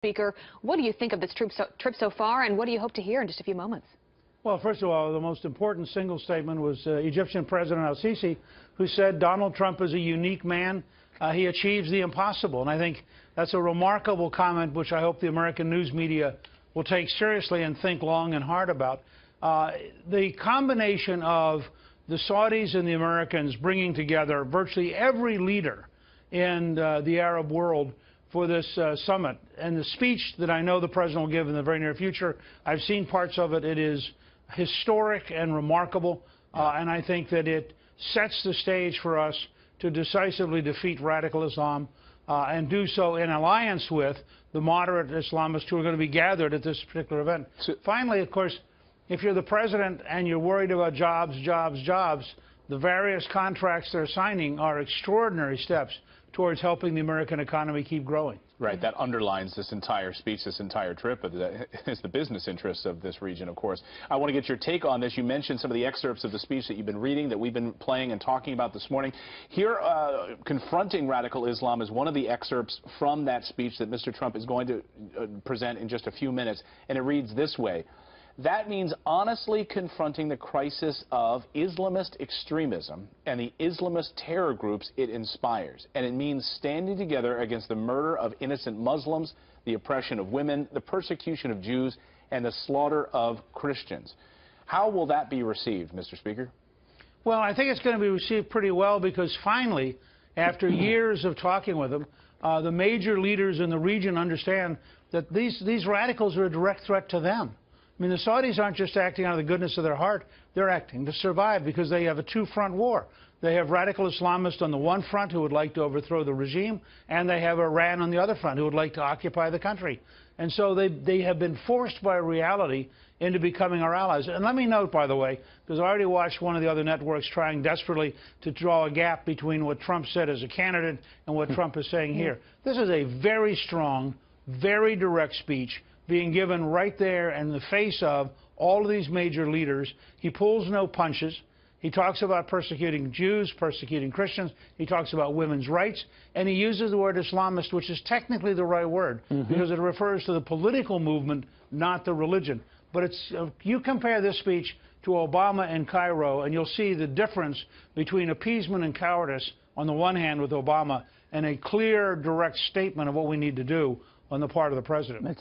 Speaker. What do you think of this trip so far, and what do you hope to hear in just a few moments? Well, first of all, the most important single statement was Egyptian President al-Sisi, who said Donald Trump is a unique man. He achieves the impossible. And I think that's a remarkable comment, which I hope the American news media will take seriously and think long and hard about. The combination of the Saudis and the Americans bringing together virtually every leader in the Arab world for this summit, and the speech that I know the president will give in the very near future, I've seen parts of it. It is historic and remarkable, and I think that it sets the stage for us to decisively defeat radical Islam and do so in alliance with the moderate Islamists who are going to be gathered at this particular event. Finally, of course, if you're the president and you're worried about jobs, the various contracts they're signing are extraordinary steps towards helping the American economy keep growing. Right. That underlines this entire speech, this entire trip. It's the business interests of this region, of course. I want to get your take on this. You mentioned some of the excerpts of the speech that you've been reading, that we've been playing and talking about this morning. Here, confronting radical Islam is one of the excerpts from that speech that Mr. Trump is going to present in just a few minutes, and it reads this way. That means honestly confronting the crisis of Islamist extremism and the Islamist terror groups it inspires. And it means standing together against the murder of innocent Muslims, the oppression of women, the persecution of Jews, and the slaughter of Christians. How will that be received, Mr. Speaker? Well, I think it's going to be received pretty well because finally, after years of talking with them, the major leaders in the region understand that these radicals are a direct threat to them. I mean, the Saudis aren't just acting out of the goodness of their heart. They're acting to survive because they have a two-front war. They have radical Islamists on the one front who would like to overthrow the regime, and they have Iran on the other front who would like to occupy the country. And so they have been forced by reality into becoming our allies. And let me note, by the way, because I already watched one of the other networks trying desperately to draw a gap between what Trump said as a candidate and what Trump is saying here. This is a very strong, very direct speech being given right there in the face of all of these major leaders. He pulls no punches. He talks about persecuting Jews, persecuting Christians. He talks about women's rights. And he uses the word Islamist, which is technically the right word, because it refers to the political movement, not the religion. But it's, you compare this speech to Obama in Cairo, and you'll see the difference between appeasement and cowardice on the one hand with Obama and a clear, direct statement of what we need to do on the part of the president.